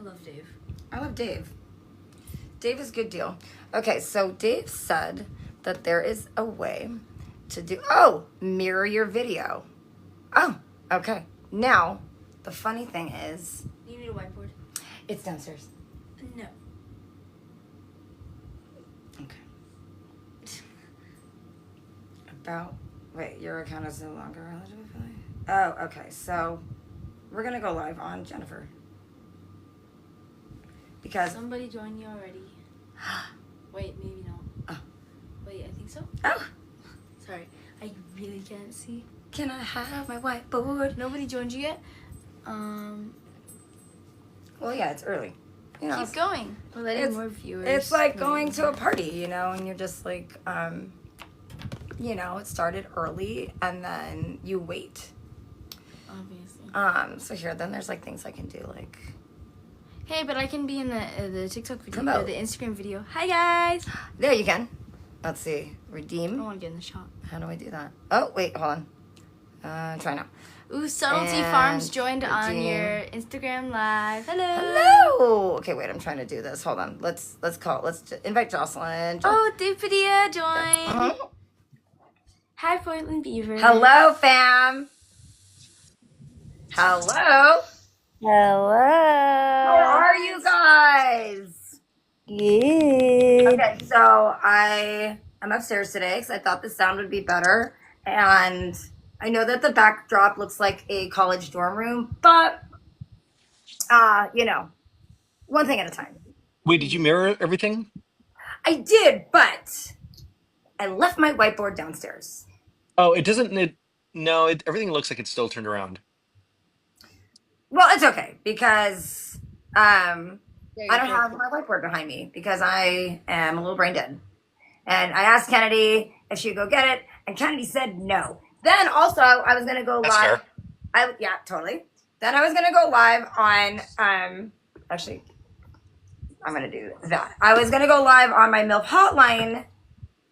love Dave. I love Dave. Dave is a good deal. Okay, so Dave said that there is a way to do... Oh, mirror your video. Oh, okay. Now, the funny thing is... You need a whiteboard? It's downstairs. No. Okay. About... Wait, your account is no longer eligible for that? Oh, okay. So, we're going to go live on Jennifer. Because... Somebody joined you already. Wait, maybe not. Oh. Wait, I think so. Oh! Sorry, I really can't see. Can I have my whiteboard? Nobody joined you yet? Well, yeah, it's early. You know, Keep going. We're letting it's- more viewers. It's like join. going to a party, you know, and you're just like, you know, it started early and then you wait. Obviously. So here, then there's like things I can do, like, Hey, but I can be in the TikTok video, Promote. the Instagram video. Hi guys. there you can. Let's see, I redeem. want to get in the shot. How do I do that? Oh, wait, hold on. Try now. Ooh, Subtlety And Farms joined on redeem. your Instagram live. Hello. Hello. Okay, wait, I'm trying to do this. Hold on. Let's invite Jocelyn. Oh, Dipidia joined. Uh-huh. Hi, Portland Beaver. Hello, fam. Hello. Hello. How are you guys? Good. Okay, so I'm upstairs today because I thought the sound would be better, and I know that the backdrop looks like a college dorm room, but you know, one thing at a time. Wait, did you mirror everything? I did, but I left my whiteboard downstairs. Oh, it doesn't. Everything looks like it's still turned around. Well, it's okay because I There don't you have my whiteboard behind me because I am a little brain dead. And I asked Kennedy if she'd go get it, and Kennedy said no. Then also I was gonna go That's live. fair. Yeah, totally. Then I was gonna go live on actually I'm gonna do that. I was gonna go live on my MILF Hotline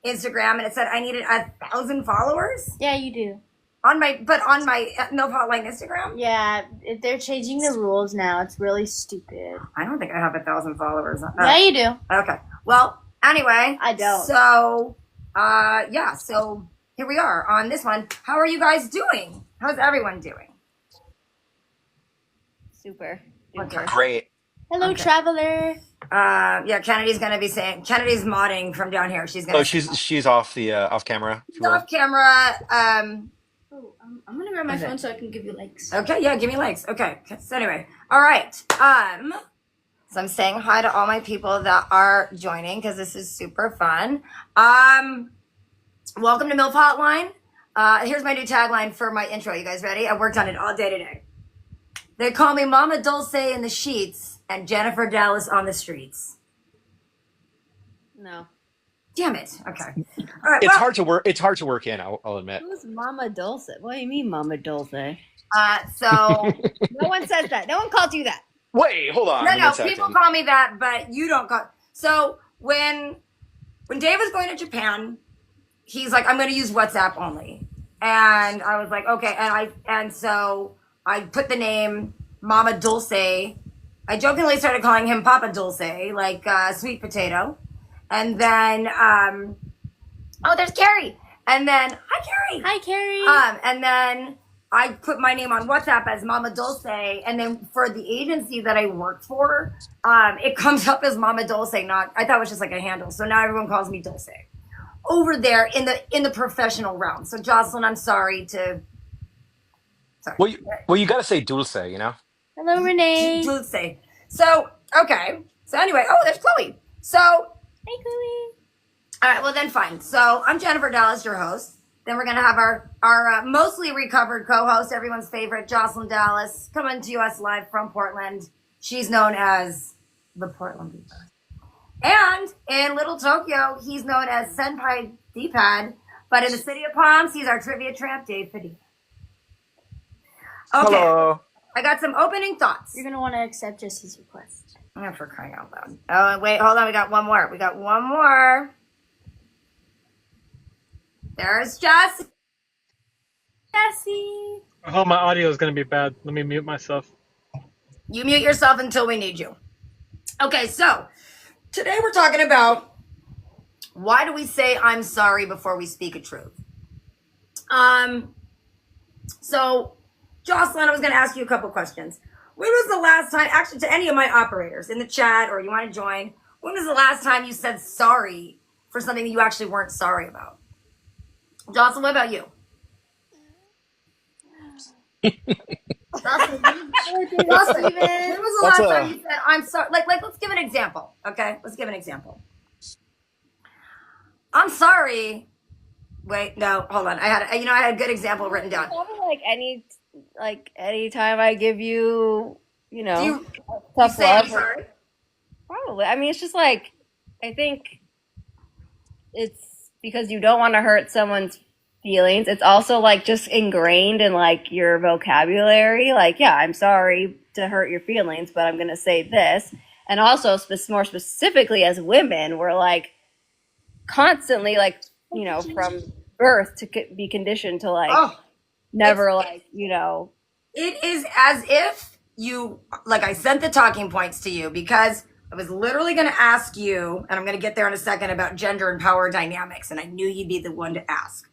Instagram, and it said I needed 1,000 followers Yeah, you do. on my MILF Hotline Instagram. Yeah, they're changing the rules now. It's really stupid. I don't think I have 1,000 followers. Yeah, you do. Okay. Well, anyway. I don't. So, yeah. So here we are on this one. How are you guys doing? How's everyone doing? Super. Okay. Great. Hello, Okay. traveler. Yeah. Kennedy's gonna be saying. Kennedy's modding from down here. She's gonna. Oh, she's off the off camera. If She's you will. off camera. Oh, I'm gonna grab my Okay. phone so I can give you likes. Okay. Yeah. Give me likes. Okay. So anyway. All right. So I'm saying hi to all my people that are joining because this is super fun. Welcome to MILF Hotline. Here's my new tagline for my intro. You guys ready? I worked on it all day today. They call me Mama Dulce in the sheets and Jennifer Dallas on the streets. No. Damn it. Okay. All right. It's well, hard to work. It's hard to work in. I'll admit. Who's Mama Dulce? What do you mean, Mama Dulce? No So one says that. No one called you that. Wait, hold on. no, one second. people call me that, but you don't call. So when Dave was going to Japan, he's like, I'm going to use WhatsApp only, and I was like, okay, and so I put the name Mama Dulce. I jokingly started calling him Papa Dulce, like sweet potato, and then oh, there's Carrie, and then hi Carrie, Hi, Carrie. and then I put my name on WhatsApp as Mama Dulce, and then for the agency that I work for, it comes up as Mama Dulce. Not, I thought it was just like a handle, so now everyone calls me Dulce over there in the professional realm. So Jocelyn, I'm sorry to. Sorry. Well, you got to say dulce. You know. Hello, Renee. Dulce. So okay. So anyway, oh, there's Chloe. So Hey, Chloe. all right, well then fine. So I'm Jennifer Dallas, your host. Then we're gonna have our mostly recovered co-host, everyone's favorite, Jocelyn Dallas, coming to us live from Portland. She's known as the Portland Beaver. And in Little Tokyo, he's known as Senpai D-Pad. But in the city of Palms, he's our trivia tramp, Dave Padilla. Okay, Hello. I got some opening thoughts. You're gonna want to accept Jesse's request. Oh, for crying out loud. Oh, wait, hold on. We got one more. There's Jess. Jesse. I hope my audio is going to be bad. Let me mute myself. You mute yourself until we need you. Okay, so today we're talking about why do we say I'm sorry before we speak a truth. So Jocelyn, I was going to ask you a couple questions. When was the last time, actually to any of my operators in the chat or you want to join, when was the last time you said sorry for something that you actually weren't sorry about? Jocelyn, what about you? Jocelyn, when was the last time you said I'm sorry? Like let's give an example, okay? Let's give an example. I'm sorry. Wait, no, hold on. I had a good example written down. Probably any time I give you, Do tough you say I'm love. sorry? Probably. I mean, it's just like, I think it's because you don't want to hurt someone's feelings. It's also like just ingrained in like your vocabulary. Like, yeah, I'm sorry to hurt your feelings, but I'm going to say this. And also, more specifically as women, we're like constantly like, from birth to be conditioned to like never like, It is as if you, like I sent the talking points to you because I was literally going to ask you, and I'm going to get there in a second, about gender and power dynamics, and I knew you'd be the one to ask.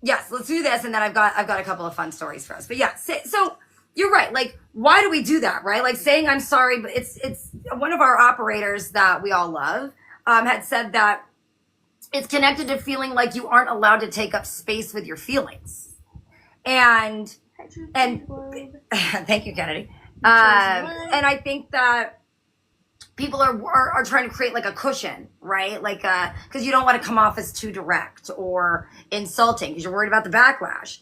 Yes, let's do this, and then I've got a couple of fun stories for us. But yeah, so you're right. Like, why do we do that, right? Like saying I'm sorry, but it's one of our operators that we all love had said that it's connected to feeling like you aren't allowed to take up space with your feelings. And thank you, Kennedy. And I think that people are trying to create like a cushion, right? Like, because you don't want to come off as too direct or insulting because you're worried about the backlash.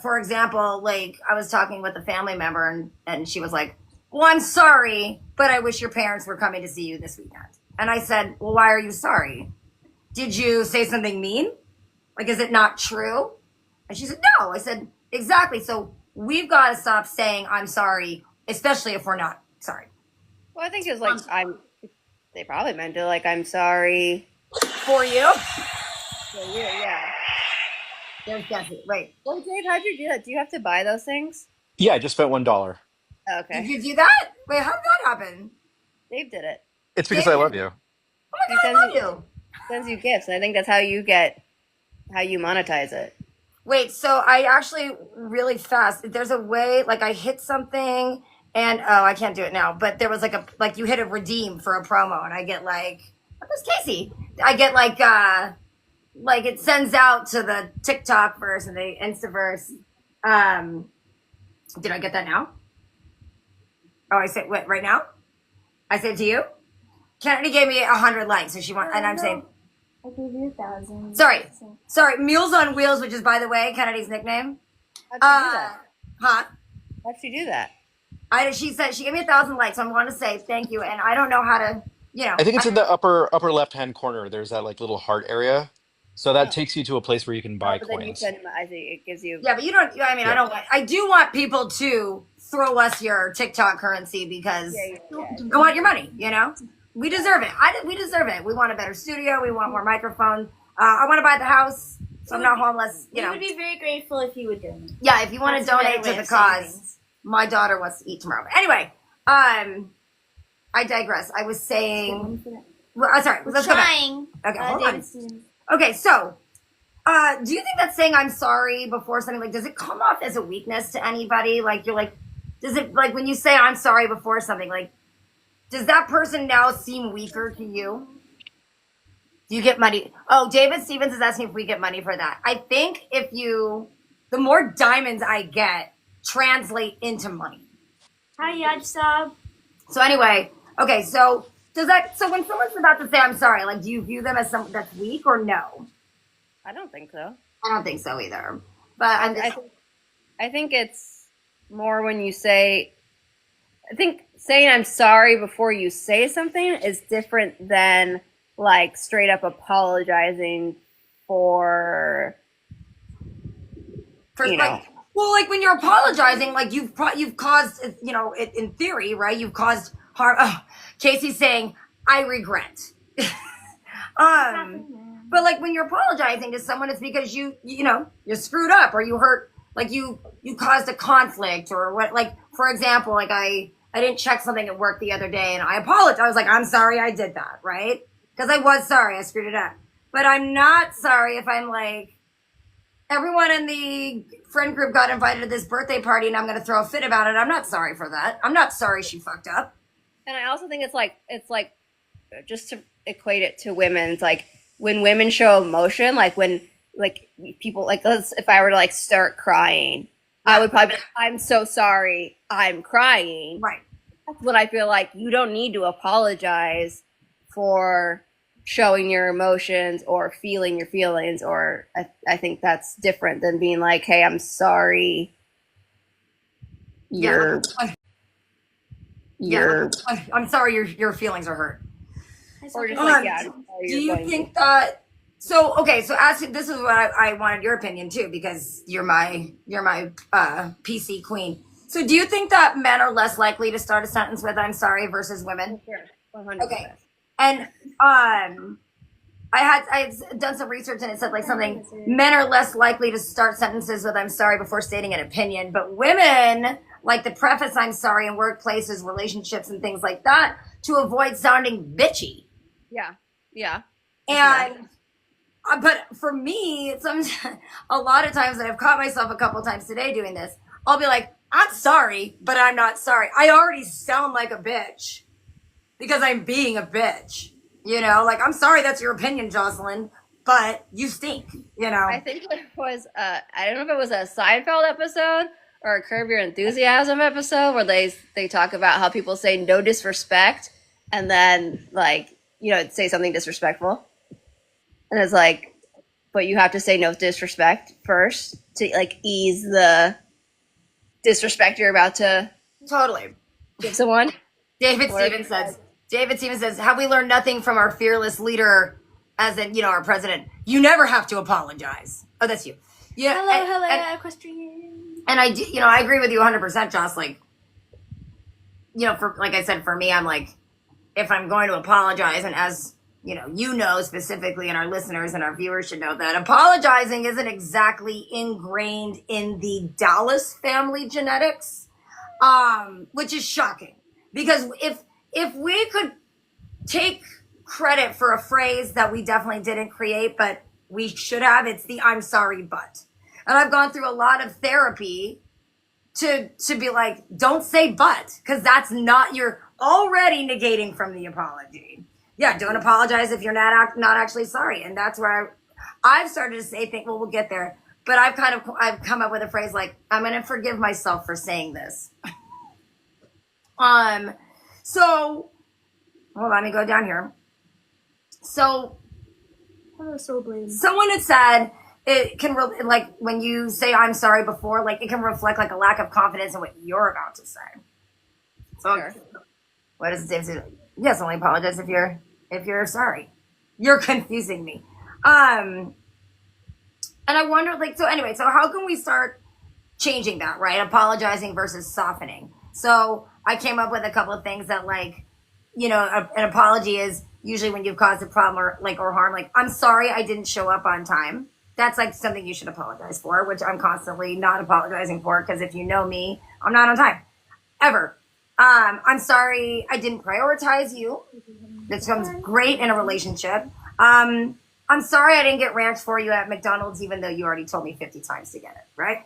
For example, like I was talking with a family member and she was like, well, I'm sorry, but I wish your parents were coming to see you this weekend. And I said, well, why are you sorry? Did you say something mean? Like, is it not true? And she said, no. I said, exactly. So we've got to stop saying I'm sorry, especially if we're not sorry. Well, I think it's like they probably meant it like I'm sorry for you. For you, yeah. There's Jesse. Wait. Well, Dave, how'd you do that? Do you have to buy those things? Yeah, I just spent $1. Okay. Did you do that? Wait, how did that happen? Dave did it. It's because I love you. Oh my God, I love you. Sends you gifts, and I think that's how you monetize it. Wait, so I actually really fast. There's a way, like I hit something, and I can't do it now. But there was like you hit a redeem for a promo, and I get like, where's Casey? I get like it sends out to the TikTok verse and the Instaverse. Did I get that now? Oh, I said what right now? I said to you. Kennedy gave me 100 likes, so she wants, and I'm saying. I gave you 1,000. Sorry. Mules on Wheels, which is, by the way, Kennedy's nickname. How'd she do that? Huh? How'd she do that? She said she gave me 1,000 likes. So I want to say thank you, and I don't know how to, I think it's in the upper left-hand corner. There's that like little heart area. So that takes you to a place where you can buy but then you coins. said, I think it gives you. Yeah, but you don't. I mean, Yeah. I do want people to throw us your TikTok currency because I want your money. We deserve it. We deserve it. We want a better studio. We want more microphones. I want to buy the house, so I'm not homeless. We would be very grateful if you would donate. Yeah, if you want to That's a better donate to way the of saying cause. things. My daughter wants to eat tomorrow. Anyway, I digress. I was saying. Well, sorry. Let's go back. Trying. Okay, hold on. David Stevens. Okay, so do you think that saying I'm sorry before something, like, does it come off as a weakness to anybody? Like, you're like, does it, like, when you say I'm sorry before something, like, does that person now seem weaker to you? Do you get money? Oh, David Stevens is asking if we get money for that. I think the more diamonds I get, translate into money. Hi, Yaj Sab. So anyway, okay, so when someone's about to say I'm sorry, like, do you view them as someone that's weak or no? I don't think so. I don't think so either. But I think it's more when you say. I think saying I'm sorry before you say something is different than like straight up apologizing for like when you're apologizing, like you've caused, in theory, right? You've caused harm. Oh, Casey's saying, I regret. But like when you're apologizing to someone, it's because you screwed up or you hurt like you caused a conflict or what, like, for example, like I didn't check something at work the other day and I apologized. I was like, I'm sorry I did that, right? Because I was sorry, I screwed it up. But I'm not sorry if I'm like, everyone in the friend group got invited to this birthday party and I'm going to throw a fit about it. I'm not sorry for that. I'm not sorry she fucked up. And I also think it's like just to equate it to women, it's like when women show emotion, like when like people like if I were to like start crying, I would probably be like, I'm so sorry, I'm crying. Right. That's when I feel like you don't need to apologize for showing your emotions or feeling your feelings, or I think that's different than being like, hey, I'm sorry. I'm sorry your feelings are hurt. Or just like, yeah. Do you think that? So okay, so this is what I wanted your opinion too, because you're my PC queen. So do you think that men are less likely to start a sentence with "I'm sorry" versus women? Sure, 100%. Okay, and I had done some research and it said like something, men are less likely to start sentences with "I'm sorry" before stating an opinion, but women like to preface "I'm sorry" in workplaces, relationships, and things like that to avoid sounding bitchy. Yeah. And but for me, a lot of times, and I've caught myself a couple times today doing this, I'll be like, I'm sorry, but I'm not sorry. I already sound like a bitch because I'm being a bitch. You know, like, I'm sorry that's your opinion, Jocelyn, but you stink, you know. I think it was, I don't know if it was a Seinfeld episode or a Curb Your Enthusiasm episode where they talk about how people say no disrespect and then, like, you know, say something disrespectful. And it's like, but you have to say no disrespect first to, like, ease the disrespect you're about to Totally give someone. David Stevens says, have we learned nothing from our fearless leader, as in, you know, our president? You never have to apologize. Oh, that's you. Yeah. Hello, equestrian. And I do, you know, I agree with you 100%, Joss. Like, you know, like I said, for me, I'm like, if I'm going to apologize, and as you know specifically, and our listeners and our viewers should know that apologizing isn't exactly ingrained in the Dallas family genetics, which is shocking. Because if we could take credit for a phrase that we definitely didn't create, but we should have, it's the "I'm sorry, but." And I've gone through a lot of therapy to be like, don't say but, because that's not, you're already negating from the apology. Yeah, don't apologize if you're not actually sorry. And that's where I've started to say things, well, we'll get there. But I've come up with a phrase like, I'm going to forgive myself for saying this. So, well, let me go down here. So, someone had said it can, like, when you say "I'm sorry" before, like, it can reflect like a lack of confidence in what you're about to say. So, Sure. What does Dave say? Yes, only apologize if you're sorry. You're confusing me. And I wonder, like, so anyway, so how can we start changing that, right? Apologizing versus softening. So I came up with a couple of things that, like, you know, an apology is usually when you've caused a problem or harm. Like, I'm sorry I didn't show up on time. That's like something you should apologize for, which I'm constantly not apologizing for, because if you know me, I'm not on time. Ever. I'm sorry I didn't prioritize you. This comes great in a relationship. I'm sorry I didn't get ranch for you at McDonald's, even though you already told me 50 times to get it, right?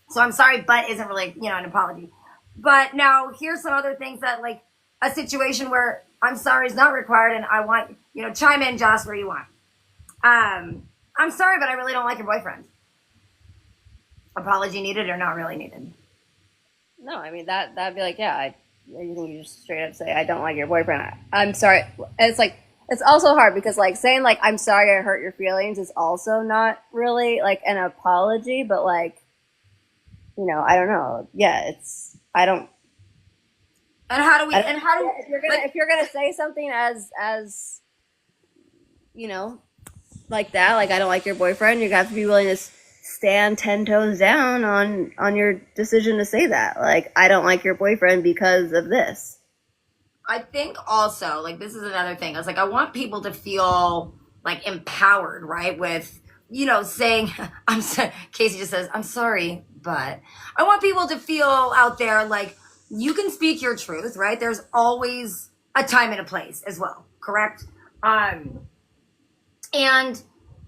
So I'm sorry, but isn't really, you know, an apology. But now here's some other things that, like, a situation where I'm sorry is not required, and I want, you know, chime in, Joss, where you want. I'm sorry, but I really don't like your boyfriend. Apology needed or not really needed? No, I mean, that'd be like, yeah, you think you just straight up say, I don't like your boyfriend. I'm sorry. And it's like, it's also hard because, like, saying, like, I'm sorry I hurt your feelings is also not really, like, an apology, but, like, you know, I don't know. Yeah, I don't. And how do If you're gonna say something as, you know, like that, like, I don't like your boyfriend, you have to be willing to stand 10 toes down on your decision to say that. Like, I don't like your boyfriend because of this. I think also, like, this is another thing. I was like, I want people to feel, like, empowered, right, with saying, Casey just says, I'm sorry, but I want people to feel out there like you can speak your truth, right? There's always a time and a place as well, correct? And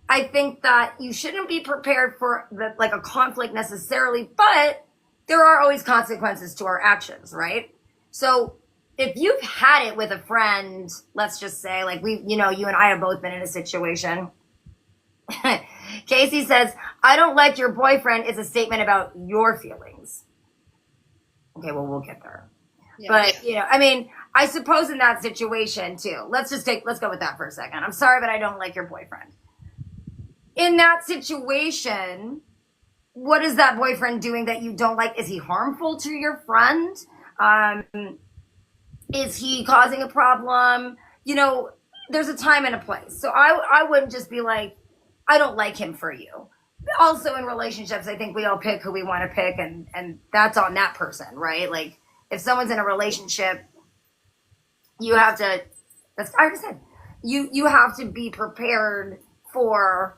I think that you shouldn't be prepared for like a conflict necessarily, but there are always consequences to our actions, right? So if you've had it with a friend, let's just say, like you and I have both been in a situation. Casey says, I don't like your boyfriend is a statement about your feelings. Okay, well, we'll get there. Yeah. But, I suppose in that situation too, let's go with that for a second. I'm sorry, but I don't like your boyfriend. In that situation, what is that boyfriend doing that you don't like? Is he harmful to your friend? Is he causing a problem? There's a time and a place. So I wouldn't just be like, I don't like him for you. Also in relationships, I think we all pick who we want to pick, and that's on that person, right? Like if someone's in a relationship, you have to, that's like I said, you have to be prepared for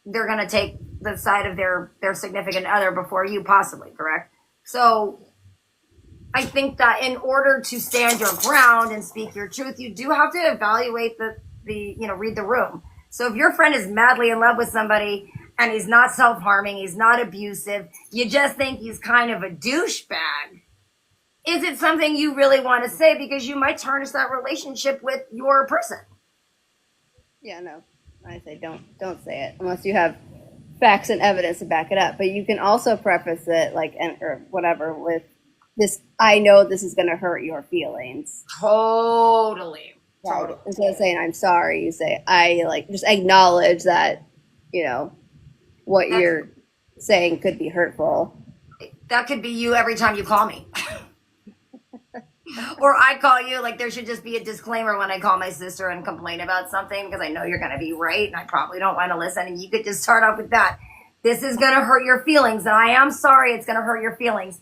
they're going to take the side of their significant other before you possibly, correct? So I think that in order to stand your ground and speak your truth, you do have to evaluate read the room. So if your friend is madly in love with somebody and he's not self-harming, he's not abusive, you just think he's kind of a douchebag, is it something you really want to say? Because you might tarnish that relationship with your person. Yeah, no. I say don't say it unless you have facts and evidence to back it up. But you can also preface it or whatever with this, I know this is going to hurt your feelings. Totally. Instead of saying I'm sorry, you say just acknowledge that what you're saying could be hurtful. That could be you every time you call me. Or I call you, like there should just be a disclaimer when I call my sister and complain about something because I know you're going to be right and I probably don't want to listen. And you could just start off with that. This is going to hurt your feelings and I am sorry it's going to hurt your feelings.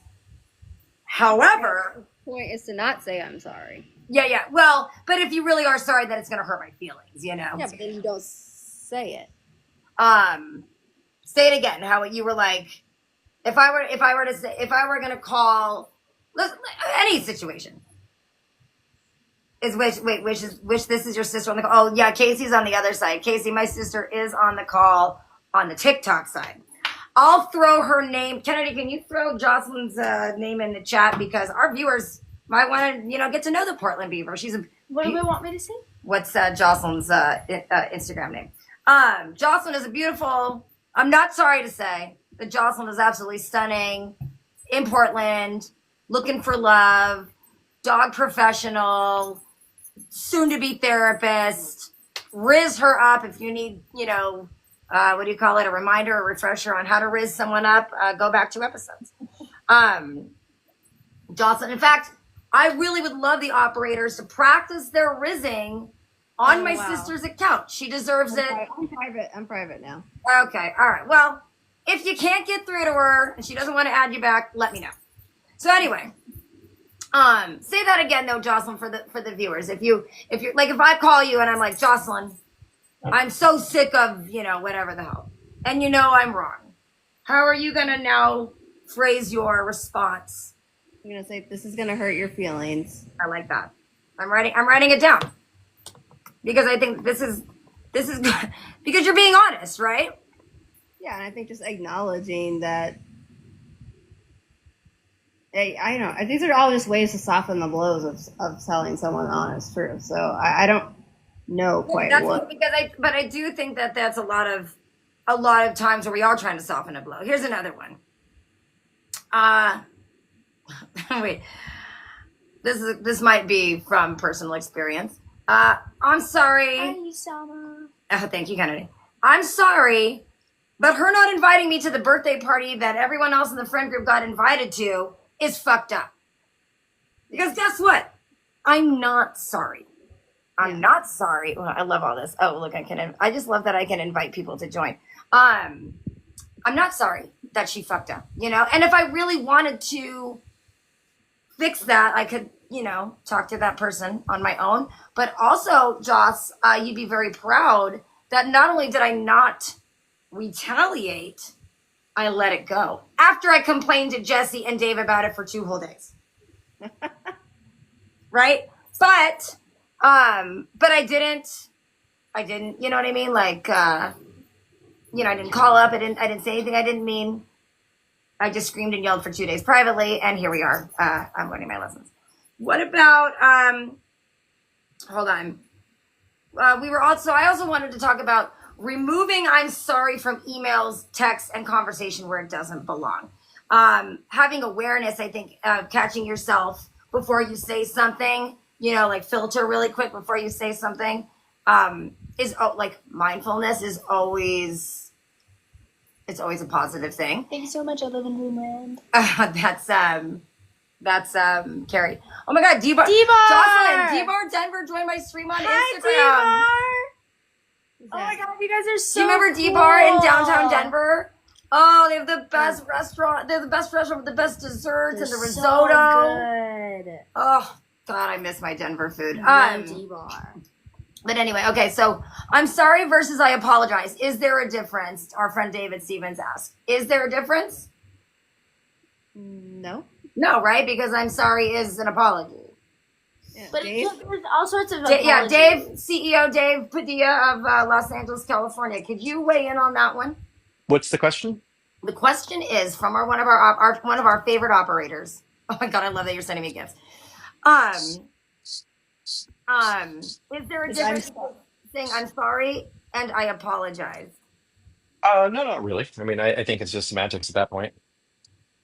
However, the point is to not say I'm sorry. Yeah. Well, but if you really are sorry, that it's going to hurt my feelings, Yeah, but then you don't say it. Say it again. How you were like, if I were going to call any situation. Which this is your sister on the call? Oh yeah, Casey's on the other side. Casey, my sister, is on the call on the TikTok side. I'll throw her name. Kennedy, can you throw Jocelyn's name in the chat because our viewers might want to, get to know the Portland Beaver. What do we want me to say? What's Jocelyn's Instagram name? Jocelyn is a beautiful. I'm not sorry to say that Jocelyn is absolutely stunning in Portland, looking for love, dog professional, soon to be therapist. Riz her up if you need, what do you call it? A reminder, a refresher on how to riz someone up. Go back 2 episodes. Jocelyn, in fact, I really would love the operators to practice their rizzing on my sister's account. She deserves it. I'm private now. Okay. All right. Well, if you can't get through to her and she doesn't want to add you back, let me know. So anyway, say that again though, Jocelyn, for the viewers. If you're like, if I call you and I'm like, Jocelyn, I'm so sick of, whatever the hell, and I'm wrong. How are you going to now phrase your response? I'm going to say, this is going to hurt your feelings. I like that. I'm writing it down because I think this is because you're being honest, right? Yeah. And I think just acknowledging that, I don't know. I think these are all just ways to soften the blows of telling someone the honest truth. So I don't know quite what. But I do think that that's a lot of times where we are trying to soften a blow. Here's another one. Wait, this might be from personal experience. I'm sorry. Hi, Summer. Oh, thank you, Kennedy. I'm sorry, but her not inviting me to the birthday party that everyone else in the friend group got invited to is fucked up. Because guess what? I'm not sorry. I'm not sorry. Well, I love all this. Oh, look, I just love that I can invite people to join. I'm not sorry that she fucked up, and if I really wanted to fix that, I could, talk to that person on my own. But also, Joss, you'd be very proud that not only did I not retaliate, I let it go. After I complained to Jesse and Dave about it for 2 whole days. Right? But I didn't, you know what I mean? Like, I didn't call up. I didn't say anything I didn't mean. I just screamed and yelled for 2 days privately, and here we are. I'm learning my lessons. What about, hold on. I also wanted to talk about removing I'm sorry from emails, texts, and conversation where it doesn't belong. Having awareness, I think, catching yourself before you say something, like filter really quick before you say something, is like mindfulness is always, it's always a positive thing. Thank you so much. I live in Dreamland. That's Carrie. Oh my God, D-Bar. Jocelyn, D-Bar Denver joined my stream on Instagram. Oh my God, you guys are so Do you remember D-Bar in downtown Denver? Oh, they have the best restaurant. They have the best restaurant with the best desserts and the risotto. So good. Oh God, I miss my Denver food. D-Bar. But anyway, okay, so I'm sorry versus I apologize. Is there a difference? Our friend David Stevens asked. Is there a difference? No. No, right? Because I'm sorry is an apology. Yeah, But Dave? there's all sorts of Yeah, apologies. Dave, CEO Dave Padilla of Los Angeles, California. Could you weigh in on that one? What's the question? The question is from one of our favorite operators. Oh my God, I love that you're sending me gifts. Is there a difference saying I'm sorry and I apologize? No, not really. I mean, I think it's just semantics at that point.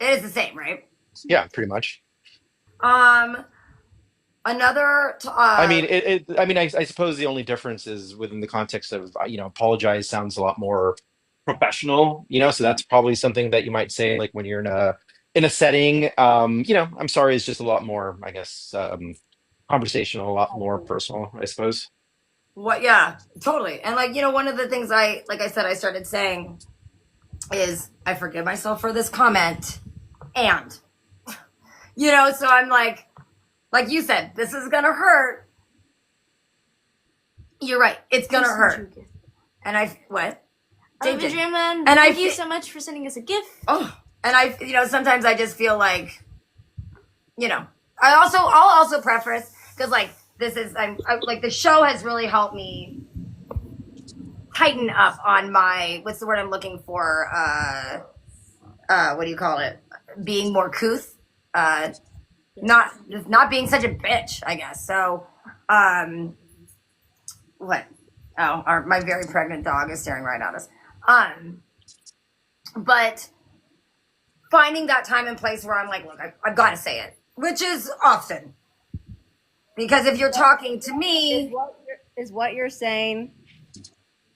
It is the same, right? Yeah, pretty much. Another. I mean, I suppose the only difference is within the context of, apologize sounds a lot more professional, so that's probably something that you might say like when you're in a setting. I'm sorry is just a lot more, I guess, conversational, a lot more personal, I suppose. What? Yeah, totally. And one of the things I started saying is I forgive myself for this comment, and so I'm like you said, this is gonna hurt. You're right. It's gonna hurt. And what? I live in Dreamland. And Thank you so much for sending us a gift. Oh, and sometimes I just feel like, I'll also preface because this is the show has really helped me tighten up on my what's the word I'm looking for? What do you call it? Being more couth. Not being such a bitch, I guess. So, what? Oh, my very pregnant dog is staring right at us. But finding that time and place where I'm like, look, I've got to say it, which is often. Because if you're talking to me... Is what you're saying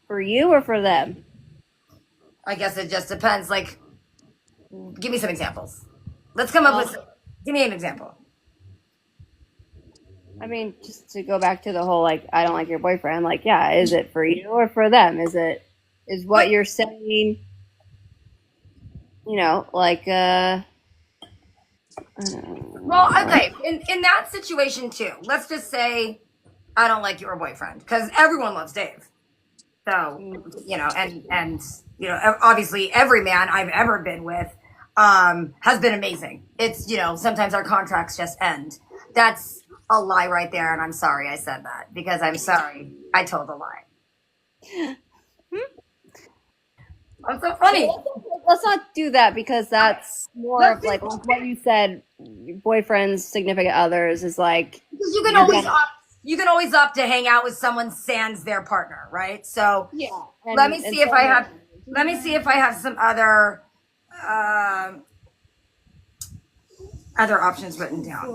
for you or for them? I guess it just depends. Like, give me some examples. Let's come up with... Give me an example. I mean, just to go back to the whole, I don't like your boyfriend. Yeah, is it for you or for them? Is what you're saying, Well, okay, in that situation too, let's just say I don't like your boyfriend because everyone loves Dave. So, and obviously every man I've ever been with has been amazing. It's, sometimes our contracts just end. That's a lie right there, and I'm sorry I said that because I'm sorry I told a lie. I'm so funny. Let's not do that because that's more of what you said. Boyfriends, significant others is you can always opt to hang out with someone sans their partner, right? So yeah. Let me see if I have some other options written down.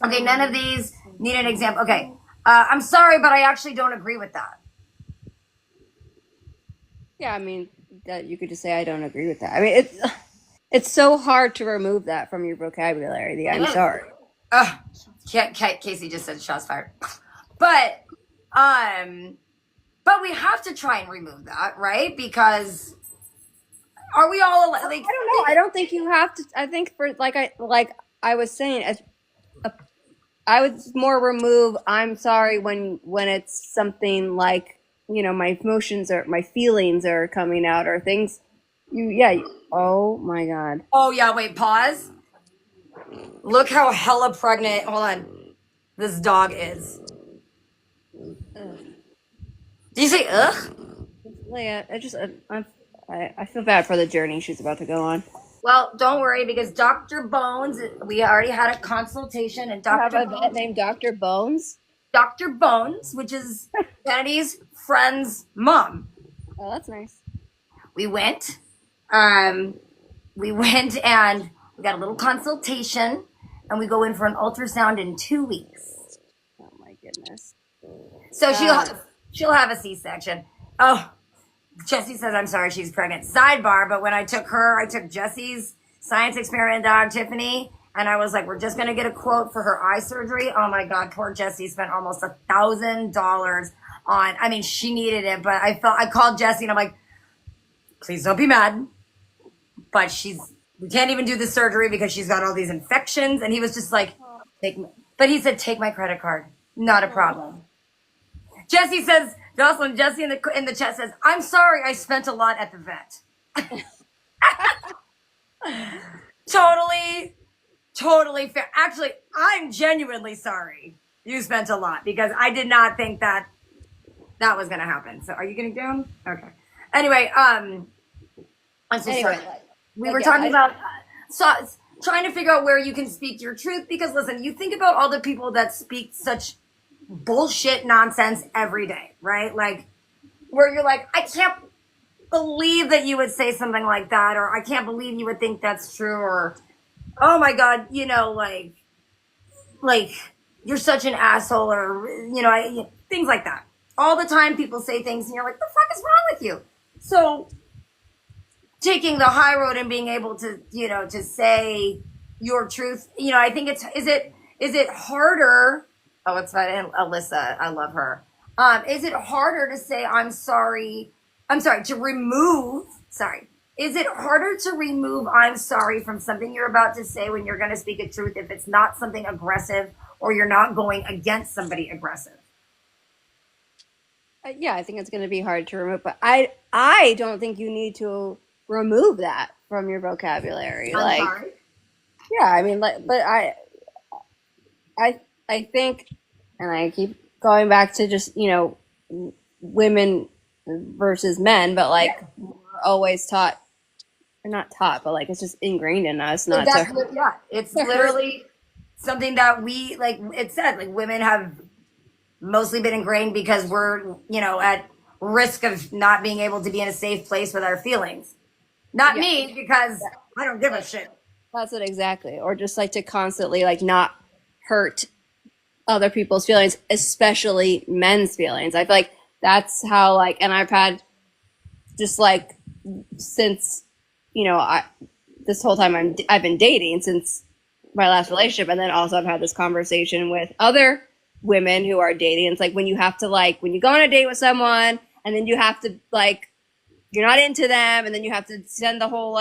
Okay, none of these need an example. Okay. I'm sorry, but I actually don't agree with that. Yeah, I mean, that you could just say I don't agree with that. I mean, it's so hard to remove that from your vocabulary. The I'm sorry. Casey just said shots fired. But we have to try and remove that, right? Because are we all I don't know. I don't think you have to. I think for I was saying, I would more remove I'm sorry when it's something like, my emotions or my feelings are coming out or things oh my god. Oh yeah, wait, pause. Look how hella pregnant. Hold on. This dog is. Did you say ugh? Yeah, I feel bad for the journey she's about to go on. Well, don't worry because Dr. Bones, we already had a consultation, and I have Dr. a vet named Dr. Bones. Dr. Bones, which is Kennedy's friend's mom. Oh, that's nice. We went. And we got a little consultation, and we go in for an ultrasound in 2 weeks. Oh my goodness. So she'll have a C-section. Oh, Jessie says I'm sorry she's pregnant. Sidebar, but when I took Jessie's science experiment dog, Tiffany, and I was like, we're just gonna get a quote for her eye surgery. Oh my God, poor Jessie spent almost $1,000 on. I mean, she needed it, but I called Jessie and I'm like, please don't be mad, but we can't even do the surgery because she's got all these infections. And he was just like, but he said, take my credit card, not a problem. Jessie says, Jocelyn, Jessie in the chat says, I'm sorry I spent a lot at the vet. Totally fair. Actually, I'm genuinely sorry you spent a lot because I did not think that was going to happen. So are you getting down? Okay. Anyway, I'm so sorry. We were talking about trying to figure out where you can speak your truth because listen, you think about all the people that speak such bullshit nonsense every day, right? Like where you're like, I can't believe that you would say something like that, or I can't believe you would think that's true, or oh my God, like you're such an asshole, or things like that. All the time people say things and you're like, the fuck is wrong with you? So taking the high road and being able to, to say your truth, I think is it harder? Oh, it's fine. And Alyssa, I love her. Is it harder to say, is it harder to remove I'm sorry from something you're about to say when you're going to speak a truth if it's not something aggressive or you're not going against somebody aggressive? Yeah, I think it's going to be hard to remove, but I don't think you need to remove that from your vocabulary. I'm sorry? Yeah, I mean, but I think, and I keep going back to just, women versus men, but we're always taught, or not taught, but it's just ingrained in us not to. It's literally something that we, like it said, like women have mostly been ingrained because we're, at risk of not being able to be in a safe place with our feelings. Not me, because I don't give a shit. That's it exactly. Or just to constantly not hurt other people's feelings, especially men's feelings. I feel like that's how and I've had just since this whole time I've been dating since my last relationship, and then also I've had this conversation with other women who are dating. It's when you have to when you go on a date with someone and then you have to you're not into them and then you have to send the whole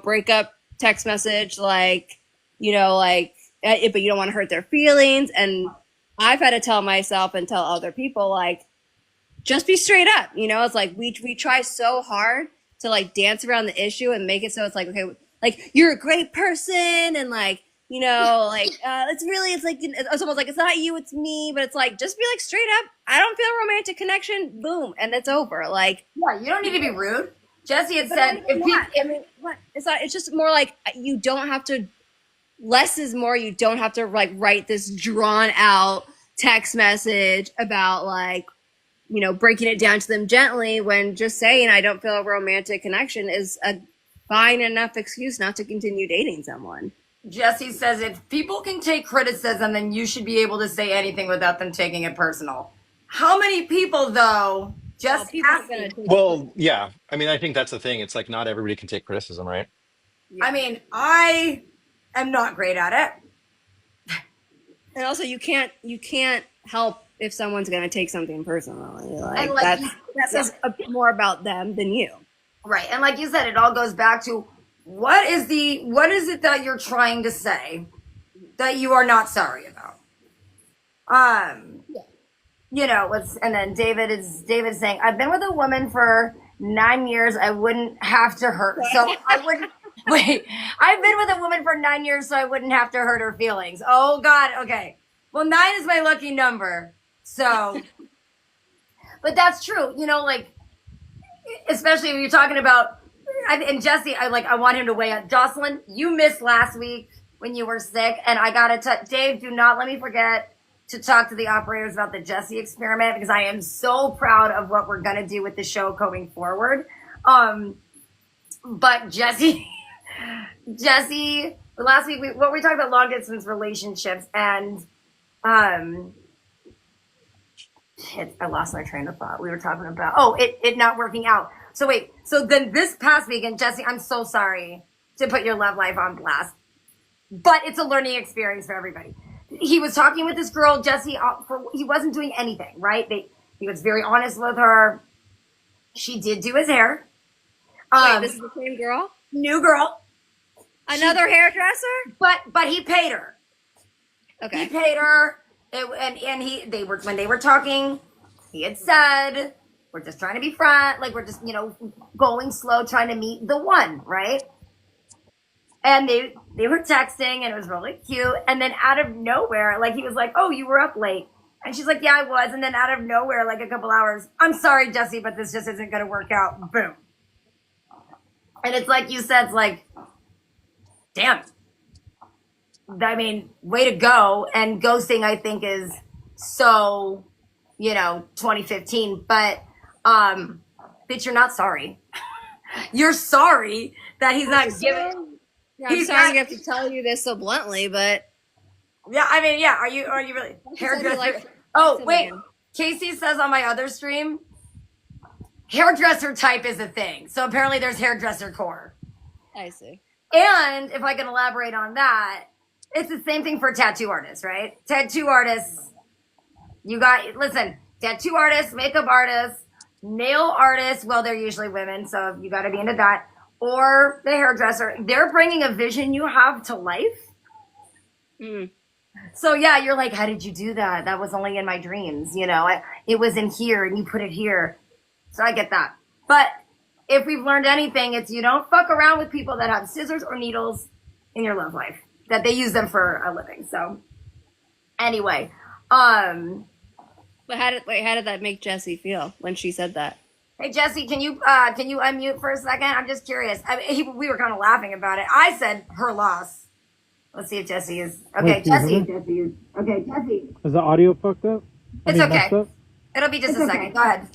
breakup text message but you don't want to hurt their feelings. And I've had to tell myself and tell other people just be straight up. It's we try so hard to dance around the issue and make it so it's okay, you're a great person and it's almost it's not you, it's me, but it's just be straight up. I don't feel a romantic connection. Boom, and it's over. Yeah, you don't need to be rude. Jessie had said, it's just more you don't have to. Less is more. You don't have to write this drawn out text message about breaking it down to them gently, when just saying I don't feel a romantic connection is a fine enough excuse not to continue dating someone. Jessie says if people can take criticism, then you should be able to say anything without them taking it personal. How many people, though, just Well, yeah. I mean, I think that's the thing. It's not everybody can take criticism, right? Yeah. I mean, I am not great at it. And also, you can't help if someone's going to take something personally. That says more about them than you. Right. And like you said, it all goes back to what is it that you're trying to say that you are not sorry about? You know, and then David is saying, I've been with a woman for 9 years. I wouldn't have to hurt. So I wouldn't wait. I've been with a woman for 9 years, so I wouldn't have to hurt her feelings. Oh God. Okay. Well, 9 is my lucky number. So, but that's true. You know, like, especially when you're talking about, and Jesse, I want him to weigh in. Jocelyn, you missed last week when you were sick, and I gotta Dave, do not let me forget to talk to the operators about the Jesse experiment, because I am so proud of what we're gonna do with the show going forward. But Jesse, last week we talked about long distance relationships, and I lost my train of thought. We were talking about it not working out. So wait, so then this past weekend, Jesse, I'm so sorry to put your love life on blast, but it's a learning experience for everybody. He was talking with this girl, Jesse, he wasn't doing anything, right? He was very honest with her. She did do his hair. Wait, this is the same girl? New girl. Another hairdresser? But he paid her. Okay. He paid her. When they were talking, he had said, we're just trying to be friends, like we're just, going slow, trying to meet the one, right? And they were texting, and it was really cute. And then out of nowhere, like he was like, "Oh, you were up late," and she's like, "Yeah, I was." And then out of nowhere, like a couple hours, "I'm sorry, Jesse, but this just isn't going to work out." Boom. And it's like you said, it's like, damn. I mean, way to go. And ghosting, I think, is so, 2015. But, bitch, you're not sorry. You're sorry that he's not giving. Yeah, I'm sorry to have to tell you this so bluntly, but yeah, I mean, yeah. Are you really hairdresser? Oh wait, Casey says on my other stream, hairdresser type is a thing. So apparently there's hairdresser core. I see. And if I can elaborate on that, it's the same thing for tattoo artists, right? Tattoo artists, tattoo artists, makeup artists, nail artists. Well, they're usually women, so you got to be into that. Or the hairdresser, they're bringing a vision you have to life. Mm. So yeah, you're like, how did you do that? That was only in my dreams, it was in here and you put it here. So I get that. But if we've learned anything, it's you don't fuck around with people that have scissors or needles in your love life, that they use them for a living. So anyway, But how did that make Jesse feel when she said that? Hey Jesse, can you unmute for a second? I'm just curious. We were kind of laughing about it. I said her loss. Let's see if Jesse is okay. Wait, Jesse. Is the audio fucked up? It's okay. Messed up? It'll be just a second. Go ahead.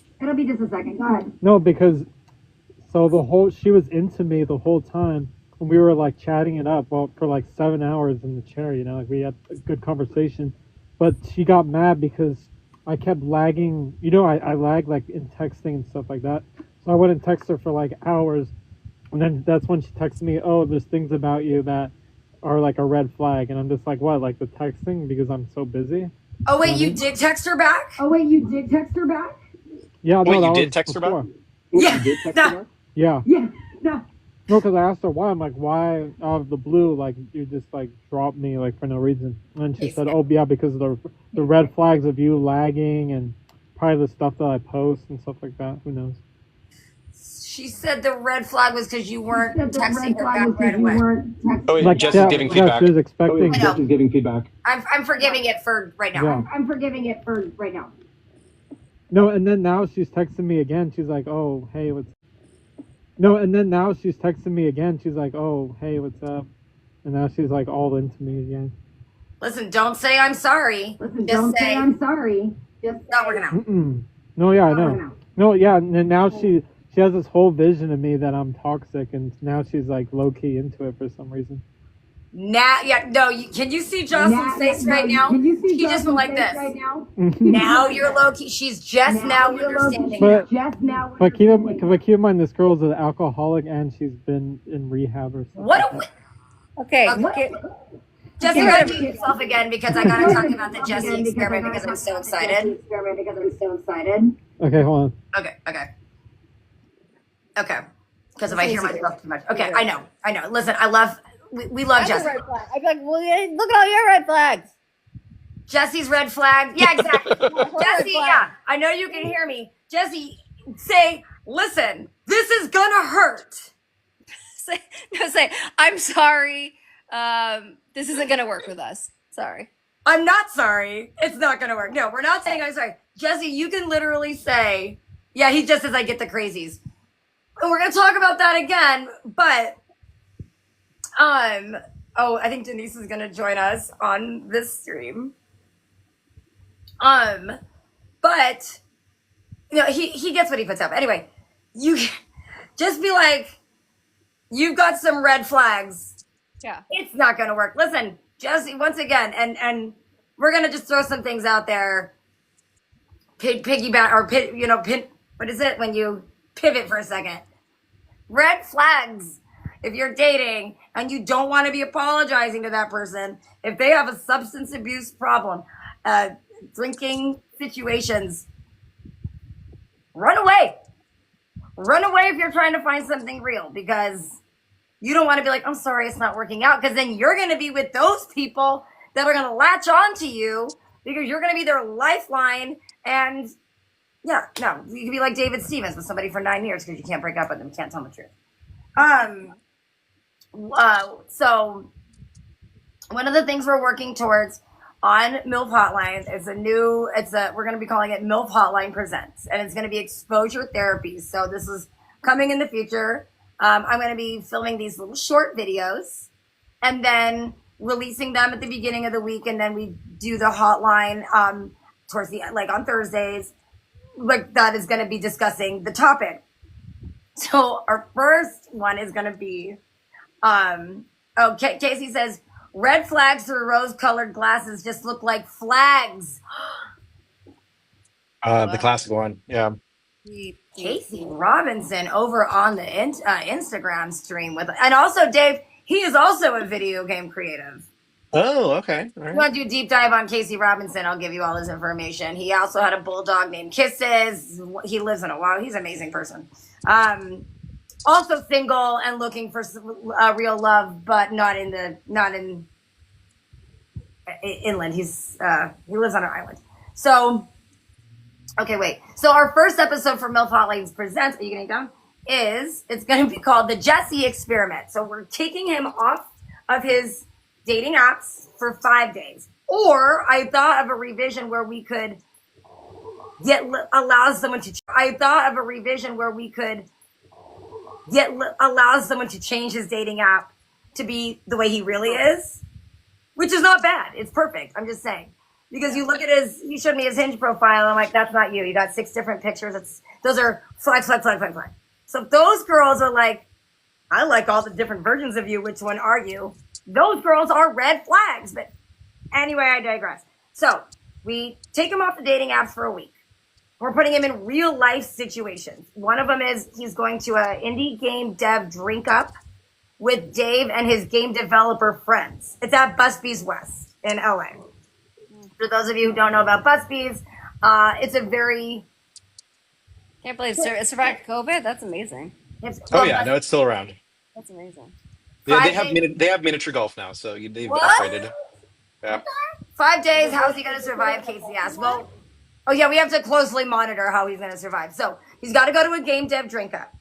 No, because she was into me the whole time, and we were like chatting it up for like 7 hours in the chair. Like we had a good conversation, but she got mad because I kept lagging. I lag like in texting and stuff like that. So I wouldn't text her for like hours. And then that's when she texted me, "Oh, there's things about you that are like a red flag." And I'm just like, "What? Like the texting?" Because I'm so busy. Oh wait, you did text her back? Yeah, Wait, no, you that did was text her back? before. Yeah. No. Yeah. Yeah. No. No, because I asked her why. I'm like, why out of the blue, like you just like dropped me like for no reason. And she said, "Oh yeah, because of the red flags of you lagging and probably the stuff that I post and stuff like that. Who knows?" She said the red flag was because you weren't texting her back right away. Oh, wait, Like Jesse's giving yeah, feedback. she was expecting. I know. Just giving feedback. I'm forgiving it for right now. Yeah. No, and then now she's texting me again. She's like, "Oh, hey, what's?" No, and then now she's texting me again. She's like, "Oh, hey, what's up?" And now she's like all into me again. Listen, don't say I'm sorry. Just say I'm sorry. it's not working out. Mm-mm. No, yeah, I know. No, yeah, and then now she has this whole vision of me that I'm toxic, and now she's like low key into it for some reason. Now, yeah, no. Can you see Jocelyn's face right now? She just went like this. Now you're low key. She's just now understanding. But keep in mind, this girl's an alcoholic and she's been in rehab or something. What a Okay. Jesse, you gotta mute yourself again because I gotta talk about the Jesse experiment because I'm so excited. Okay, hold on. Okay. Because if I hear myself too much. Okay, I know. Listen, we love That's Jesse. a red flag. I'd be like, well, yeah, look at all your red flags. Jesse's red flag. Yeah, exactly. Jesse, yeah, I know you can hear me. Jesse, say, listen, this is gonna hurt. Say, I'm sorry. This isn't gonna work with us. Sorry. I'm not sorry. It's not gonna work. No, we're not saying I'm sorry. Jesse, you can literally say, yeah, he just says I get the crazies. And we're gonna talk about that again, but oh, I think Denise is gonna join us on this stream. But you know, he gets what he puts up. Anyway, you just be like, you've got some red flags. Yeah. It's not gonna work. Listen, Jesse, once again, and we're gonna just throw some things out there. Piggyback or what is it when you pivot for a second? Red flags. If you're dating and you don't want to be apologizing to that person, if they have a substance abuse problem, drinking situations, run away. Run away if you're trying to find something real, because you don't want to be like, I'm sorry, it's not working out, because then you're going to be with those people that are going to latch on to you because you're going to be their lifeline. And yeah, no, you can be like David Stevens with somebody for 9 years because you can't break up with them, can't tell them the truth. So one of the things we're working towards on MILF Hotline is we're going to be calling it MILF Hotline Presents, and it's going to be exposure therapy. So this is coming in the future. I'm going to be filming these little short videos and then releasing them at the beginning of the week. And then we do the hotline, towards the, like on Thursdays, like that is going to be discussing the topic. So our first one is going to be, Casey says, red flags through rose-colored glasses just look like flags. The classic one. Yeah. Casey Robinson over on the Instagram stream and also Dave, he is also a video game creative. Oh, okay. All If right. you want to do a deep dive on Casey Robinson, I'll give you all his information. He also had a bulldog named Kisses. He lives in Oahu. He's an amazing person. Also single and looking for real love, but not in inland. He lives on an island. So, okay, wait. So our first episode for MILF Hotlines Presents, are you getting down? It's going to be called the Jesse Experiment. So we're taking him off of his dating apps for 5 days. Or I thought of a revision where we could allow someone to change his dating app to be the way he really is, which is not bad. It's perfect. I'm just saying. Because you look at he showed me his Hinge profile. I'm like, that's not you. You got 6 different pictures. Those are flag. So if those girls are like, I like all the different versions of you. Which one are you? Those girls are red flags. But anyway, I digress. So we take him off the dating apps for a week. We're putting him in real life situations. One of them is he's going to an indie game dev drink up with Dave and his game developer friends. It's at Busby's West in LA. For those of you who don't know about Busby's, it's a very... Can't believe it survived COVID. That's amazing. Oh yeah, no, it's still around. That's amazing. Yeah, they have miniature golf now, so they've upgraded. Yeah. 5 days. How is he going to survive? Casey asked. Well, oh yeah, we have to closely monitor how he's going to survive. So he's got to go to a game dev drink up.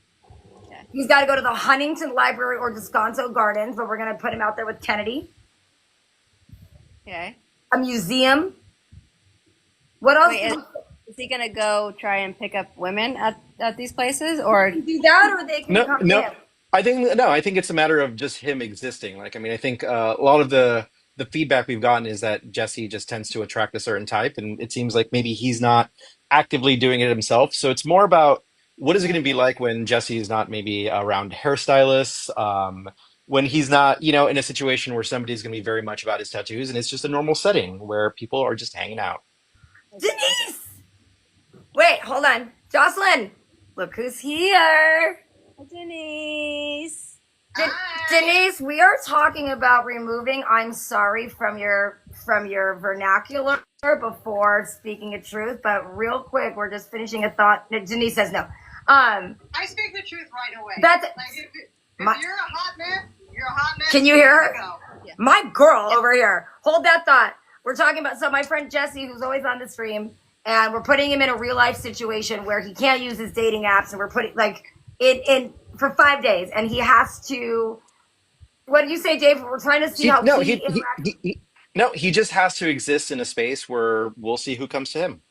Okay. He's got to go to the Huntington Library or Descanso Gardens, but we're going to put him out there with Kennedy. Okay. A museum. What else? Wait, is he gonna go try and pick up women at these places, or do that, or they can come to him? I think it's a matter of just him existing. Like, I mean, I think a lot of the feedback we've gotten is that Jesse just tends to attract a certain type, and it seems like maybe he's not actively doing it himself. So it's more about what is it going to be like when Jesse is not maybe around hairstylists, when he's not, in a situation where somebody's going to be very much about his tattoos, and it's just a normal setting where people are just hanging out. Denise! Wait, hold on. Jocelyn, look who's here. Denise? Denise, we are talking about removing "I'm sorry" from your vernacular before speaking a truth. But real quick, we're just finishing a thought. Denise says no. I speak the truth right away. That's like if you're a hot man, you're a hot man. Can you hear her? Go. My girl over here. Hold that thought. we're talking about, so my friend Jesse, who's always on the stream, and we're putting him in a real life situation where he can't use his dating apps, and we're putting like in for 5 days, and he has to. What did you say, Dave? We're trying to see He, how no, he he, he, interacts. he, he, no, he just has to exist in a space where we'll see who comes to him.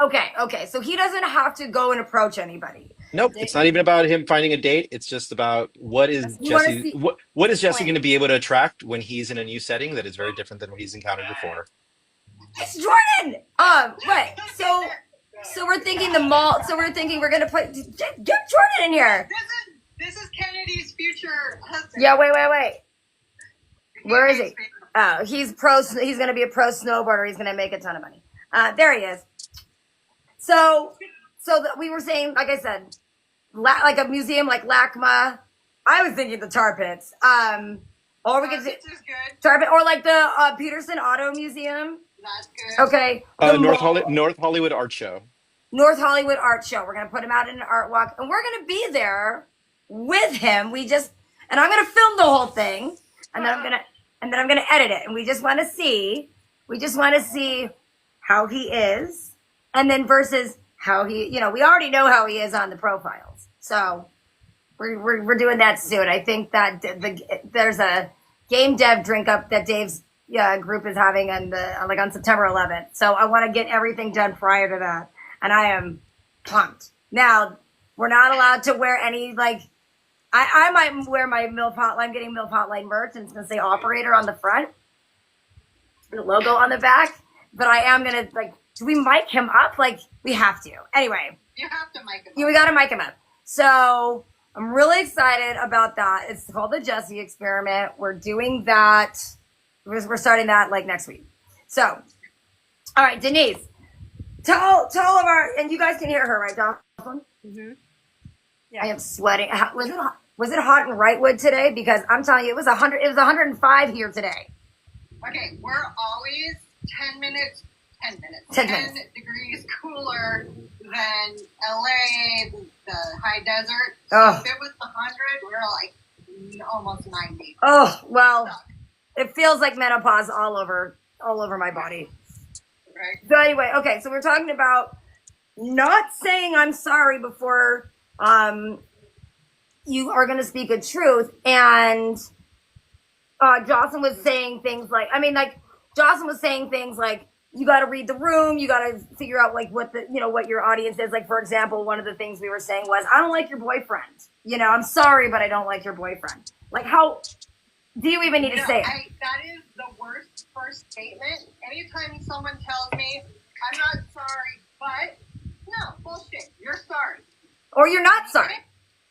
Okay. So he doesn't have to go and approach anybody. Nope, it's not even about him finding a date. It's just about what is You want to Jesse, see? what is Jesse Wait. going to be able to attract when he's in a new setting that is very different than what he's encountered before. It's Jordan. Right. So we're thinking the mall. So we're thinking we're gonna put get Jordan in here. This is Kennedy's future husband. Yeah. Wait. Where is he? Oh, he's pro. He's gonna be a pro snowboarder. He's gonna make a ton of money. There he is. So we were saying, like I said, like a museum like LACMA. I was thinking the tar pits. Or we could This is good. tar pit, or like the Peterson Auto Museum. That's good. Okay. The North Hollywood Art Show. North Hollywood Art Show. We're gonna put him out in an art walk, and we're gonna be there with him. And I'm gonna film the whole thing, and then I'm gonna edit it, and we just want to see how he is, and then versus how he, we already know how he is on the profiles, so we're doing that soon. I think that there's a game dev drink up that Dave's group is having on September 11th, so I want to get everything done prior to that. And I am pumped. Now, we're not allowed to wear any, I might wear my MILF Hotline. I'm getting MILF Hotline merch, and it's going to say operator on the front, the logo on the back. But I am going to, do we mic him up? We have to. Anyway. You have to mic him Yeah, up. we got to mic him up. So, I'm really excited about that. It's called the Jesse Experiment. We're doing that. We're starting that, next week. So, all right, Denise. Tell of our, and you guys can hear her, right, Jocelyn? Mm-hmm. Yeah. I am sweating. Was it hot in Wrightwood today? Because I'm telling you, it was 105 here today. Okay, we're always 10 degrees cooler than LA, the high desert. So Oh. if it was 100, we're almost 90. Oh, well, it feels like menopause all over my body. Right? So anyway, okay, so we're talking about not saying I'm sorry before you are going to speak a truth. And Jocelyn was saying things like, you got to read the room, you got to figure out what your audience is. For example, one of the things we were saying was, I don't like your boyfriend. I'm sorry, but I don't like your boyfriend. How do you even need to say it? That is the worst first statement. Anytime someone tells me, I'm not sorry, but no, bullshit, you're sorry. Or you're not sorry.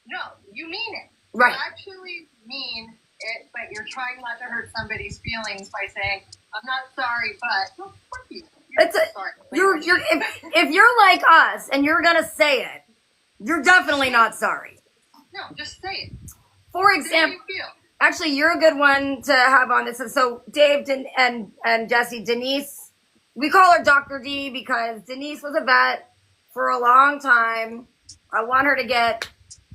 No, you mean it. Right. You actually mean it, but you're trying not to hurt somebody's feelings by saying, I'm not sorry, but well, fuck you. You're You're if you're like us and you're gonna say it, you're definitely not sorry. No, just say it. For Say how example, you feel. actually, you're a good one to have on this. So Dave and Jesse, Denise, we call her Dr. D because Denise was a vet for a long time. I want her to get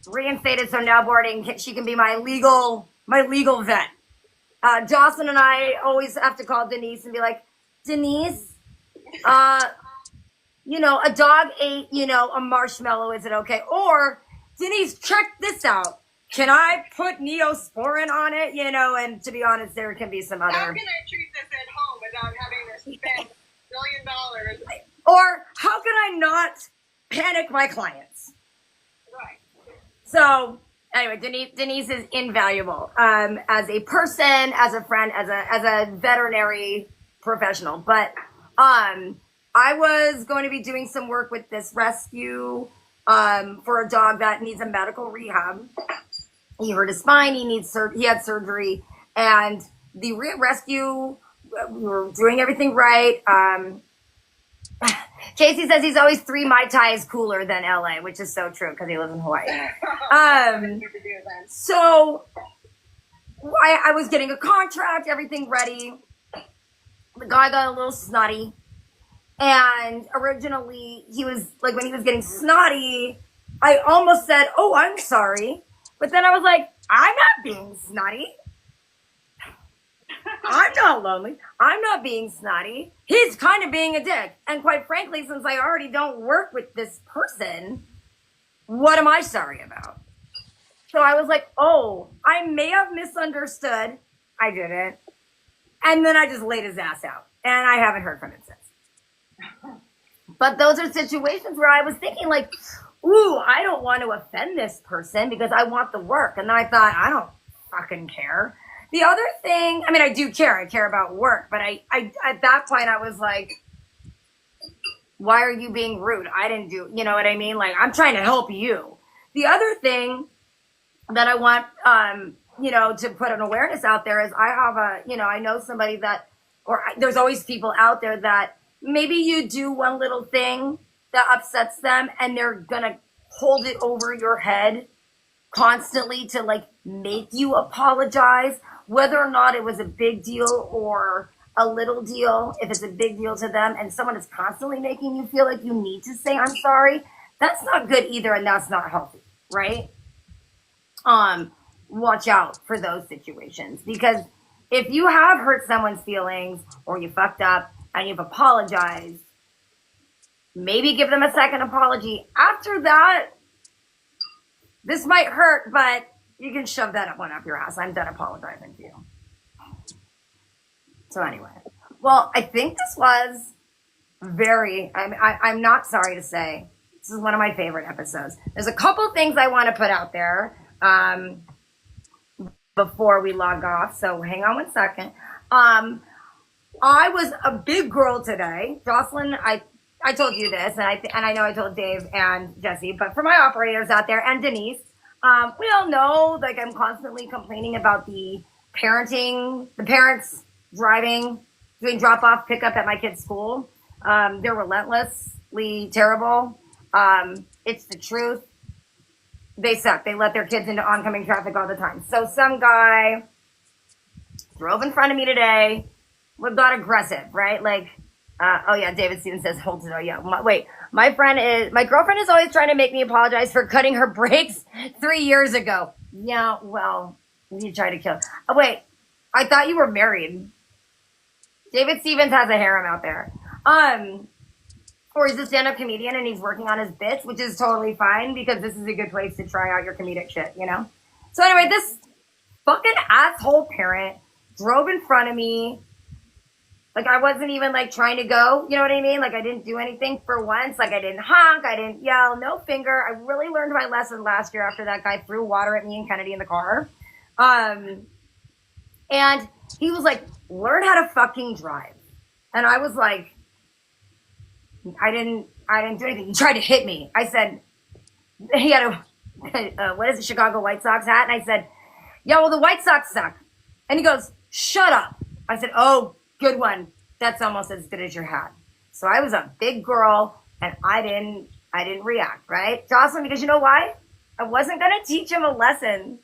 reinstated, so now boarding she can be my legal vet. Jocelyn and I always have to call Denise and be like, Denise, a dog ate, a marshmallow. Is it okay? Or Denise, check this out. Can I put Neosporin on it? And to be honest, there can be some How other. can I treat this at home without having to spend $1 billion? Or how can I not panic my clients? Right. So anyway, Denise is invaluable as a person, as a friend, as a veterinary professional. But I was going to be doing some work with this rescue for a dog that needs a medical rehab. He hurt his spine. He had surgery, and the rescue. We were doing everything right. Casey says he's always 3 Mai Tais cooler than LA, which is so true because he lives in Hawaii. So I was getting a contract, everything ready. The guy got a little snotty. And originally he was when he was getting snotty, I almost said, oh, I'm sorry. But then I was like, I'm not being snotty. I'm not lonely. I'm not being snotty. He's kind of being a dick. And quite frankly, since I already don't work with this person, what am I sorry about? So I was like, oh, I may have misunderstood. I didn't. And then I just laid his ass out. And I haven't heard from him since. But those are situations where I was thinking like, ooh, I don't want to offend this person because I want the work. And then I thought, I don't fucking care. The other thing, I mean, I do care. I care about work. But I at that point, I was like, why are you being rude? I didn't do, you know what I mean? Like, I'm trying to help you. The other thing that I want, to put an awareness out there is I have I know somebody that, there's always people out there that maybe you do one little thing that upsets them and they're going to hold it over your head constantly to like make you apologize, whether or not it was a big deal or a little deal. If it's a big deal to them and someone is constantly making you feel like you need to say, I'm sorry, that's not good either. And that's not healthy, right? Watch out for those situations because if you have hurt someone's feelings or you fucked up and you've apologized, maybe give them a second apology. After that, this might hurt, but you can shove that one up your ass. I'm done apologizing to you. So anyway, well, I think this was I'm not sorry to say, this is one of my favorite episodes. There's a couple things I want to put out there before we log off. So hang on one second. I was a big girl today. Jocelyn, I told you this, and I know I told Dave and Jesse, but for my operators out there and Denise, we all know, like, I'm constantly complaining about the parents driving, doing drop-off, pickup at my kid's school. They're relentlessly terrible. It's the truth. They suck. They let their kids into oncoming traffic all the time. So some guy drove in front of me today, got aggressive, right? Like, oh yeah, David Stevens says, hold it. Oh yeah. My girlfriend is always trying to make me apologize for cutting her brakes 3 years ago. Yeah, well, you tried to kill. Oh wait, I thought you were married. David Stevens has a harem out there. Or he's a stand-up comedian and he's working on his bits, which is totally fine because this is a good place to try out your comedic shit, you know? So anyway, this fucking asshole parent drove in front of me. Like, I wasn't even, like, trying to go. You know what I mean? Like, I didn't do anything for once. Like, I didn't honk. I didn't yell. No finger. I really learned my lesson last year after that guy threw water at me and Kennedy in the car. And he was like, learn how to fucking drive. And I was like, I didn't do anything. He tried to hit me. I said, he had what is it, Chicago White Sox hat? And I said, yeah, well, the White Sox suck. And he goes, shut up. I said, oh, good one. That's almost as good as your hat. So I was a big girl and I didn't react, right? Jocelyn, because you know why? I wasn't going to teach him a lesson.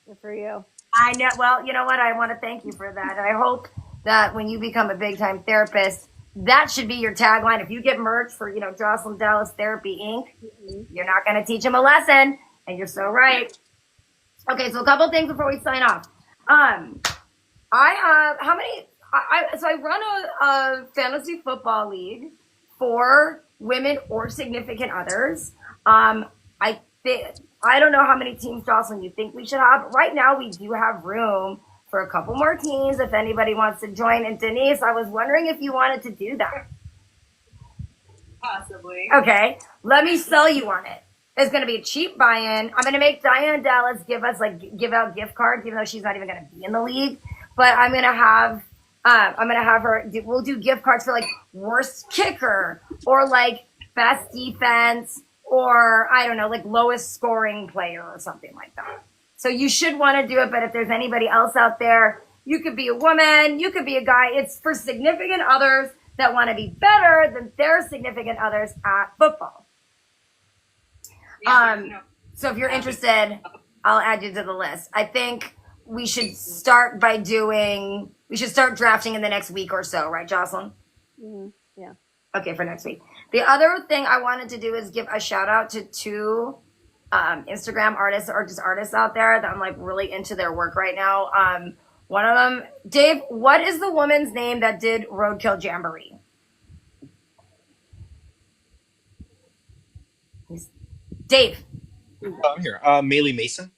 Good for you. I know. Well, you know what? I want to thank you for that. And I hope that when you become a big time therapist, that should be your tagline. If you get merch for, Jocelyn Dallas Therapy Inc., you're not going to teach him a lesson. And you're so right. Okay, so a couple things before we sign off. I have, so I run a fantasy football league for women or significant others. I don't know how many teams, Jocelyn, you think we should have. But right now, we do have room for a couple more teams if anybody wants to join. And Denise, I was wondering if you wanted to do that. Possibly. Okay, let me sell you on it. It's going to be a cheap buy-in. I'm going to make Diana Dallas give out gift cards, even though she's not even going to be in the league. But I'm going to have her, we'll do gift cards for like worst kicker or like best defense or I don't know, like lowest scoring player or something like that. So you should want to do it. But if there's anybody else out there, you could be a woman, you could be a guy. It's for significant others that want to be better than their significant others at football. So if you're interested, I'll add you to the list. I think we should start drafting in the next week or so, right, Jocelyn? Mm-hmm. Yeah. Okay, for next week. The other thing I wanted to do is give a shout out to two Instagram artists or just artists out there that I'm like really into their work right now. One of them, Dave, what is the woman's name that did Roadkill Jamboree? Dave. I'm here. Maylee Mason.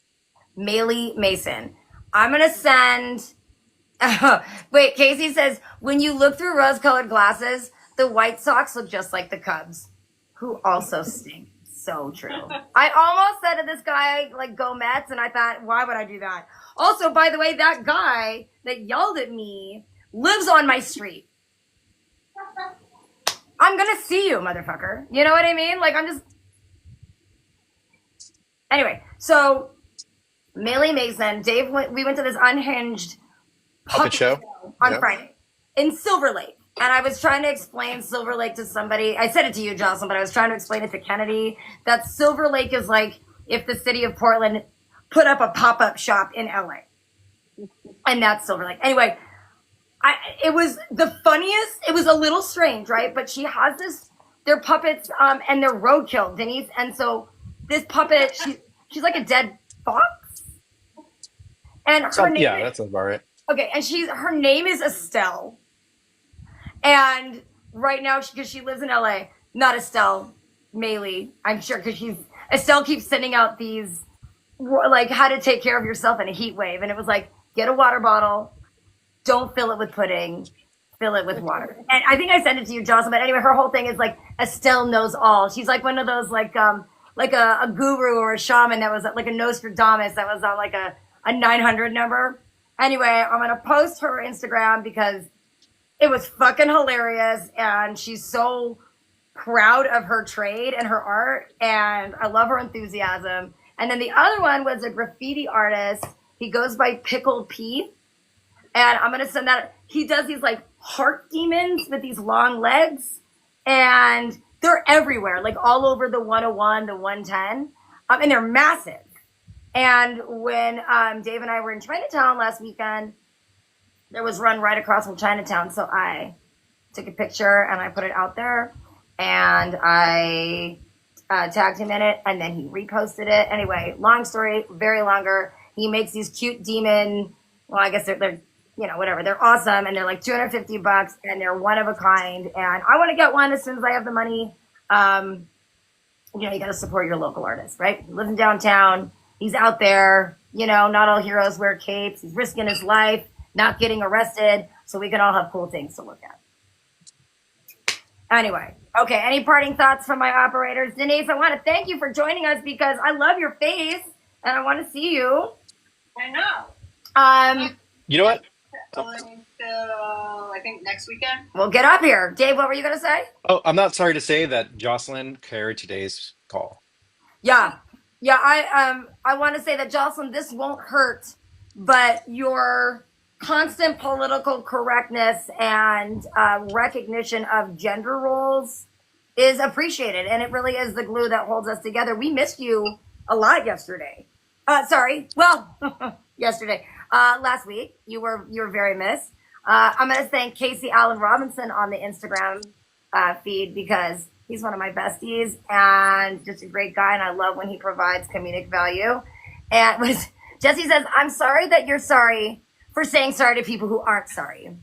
Maylee Mason. I'm gonna send. Wait, Casey says when you look through rose-colored glasses, the White Sox look just like the Cubs, who also stink. So true. I almost said to this guy, like, go Mets, and I thought, why would I do that? Also, by the way, that guy that yelled at me lives on my street. I'm gonna see you, motherfucker. You know what I mean? Like, I'm just. Anyway, so Maylee Mason, Dave, we went to this unhinged Puppet show on Yep. Friday in Silver Lake. And I was trying to explain Silver Lake to somebody. I said it to you, Jocelyn, but I was trying to explain it to Kennedy that Silver Lake is like if the city of Portland put up a pop-up shop in LA. And that's Silver Lake. Anyway, it was the funniest. It was a little strange, right? But she has this, they're puppets and they're roadkill, Denise. And so this puppet, she's like a dead fox. And her name Yeah, that sounds about right. Okay, and her name is Estelle. And right now, because she lives in LA, not Estelle, Maylee, I'm sure, because Estelle keeps sending out these, like, how to take care of yourself in a heat wave. And it was like, get a water bottle, don't fill it with pudding, fill it with water. And I think I sent it to you, Jocelyn, but anyway, her whole thing is like, Estelle knows all. She's like one of those, like a guru or a shaman that was like a Nostradamus that was on like a 900 number. Anyway, I'm going to post her Instagram because it was fucking hilarious. And she's so proud of her trade and her art. And I love her enthusiasm. And then the other one was a graffiti artist. He goes by Pickle P. And I'm going to send that. He does these like heart demons with these long legs. And they're everywhere, like all over the 101, the 110. And they're massive. And when Dave and I were in Chinatown last weekend, there was one right across from Chinatown. So I took a picture and I put it out there. And I tagged him in it. And then he reposted it. Anyway, long story, very longer. He makes these cute demon, well, I guess they're you know, whatever. They're awesome. And they're like $250 and they're one of a kind. And I want to get one as soon as I have the money. You know, you got to support your local artist, right? He lives in downtown. He's out there, you know, not all heroes wear capes. He's risking his life, not getting arrested, so we can all have cool things to look at. Anyway, okay, any parting thoughts from my operators? Denise, I want to thank you for joining us because I love your face and I want to see you. I know. You know what? Until I think next weekend. Well, get up here. Dave, what were you going to say? Oh, I'm not sorry to say that Jocelyn carried today's call. Yeah. Yeah, I want to say that, Jocelyn, this won't hurt, but your constant political correctness and recognition of gender roles is appreciated, and it really is the glue that holds us together. We missed you a lot yesterday. Yesterday. Last week, you were very missed. I'm going to thank Casey Allen Robinson on the Instagram feed because he's one of my besties and just a great guy, and I love when he provides comedic value. And Jesse says, I'm sorry that you're sorry for saying sorry to people who aren't sorry.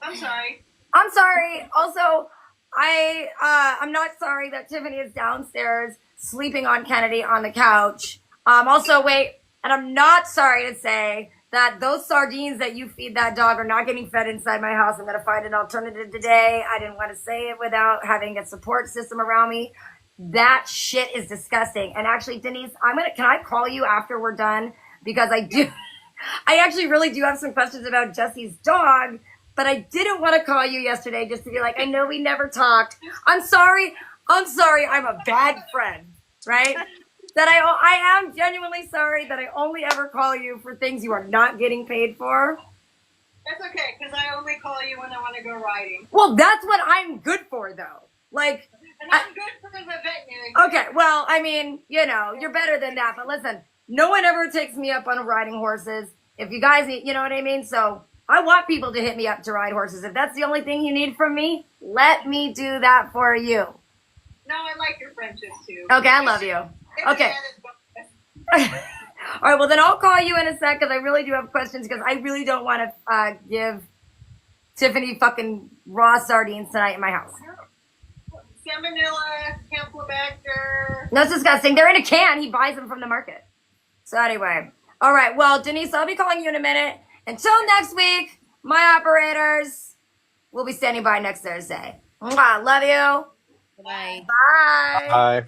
I'm sorry. I'm sorry. Also, I'm not sorry that Tiffany is downstairs sleeping on Kennedy on the couch. Also, wait, and I'm not sorry to say that those sardines that you feed that dog are not getting fed inside my house. I'm going to find an alternative today. I didn't want to say it without having a support system around me. That shit is disgusting. And actually, Denise, can I call you after we're done? Because I actually really do have some questions about Jesse's dog, but I didn't want to call you yesterday just to be like, I know we never talked. I'm sorry. I'm a bad friend, right? That I am genuinely sorry that I only ever call you for things you are not getting paid for. That's okay, because I only call you when I want to go riding. Well, that's what I'm good for, though. Like, And I'm good for the veterinary. okay, well, I mean, you know, you're better than that. But listen, no one ever takes me up on riding horses. If you guys, you know what I mean? So I want people to hit me up to ride horses. If that's the only thing you need from me, let me do that for you. No, I like your friendship too. Okay, I love you. It's an Okay. added bonus. All right, well then I'll call you in a sec because I really do have questions because I really don't want to give Tiffany fucking raw sardines tonight in my house. Salmonella, Campylobacter. That's disgusting. They're in a can. He buys them from the market. So anyway, all right. Well, Denise, I'll be calling you in a minute. Until next week, my operators will be standing by next Thursday. Mwah, love you. Bye. Bye. Bye.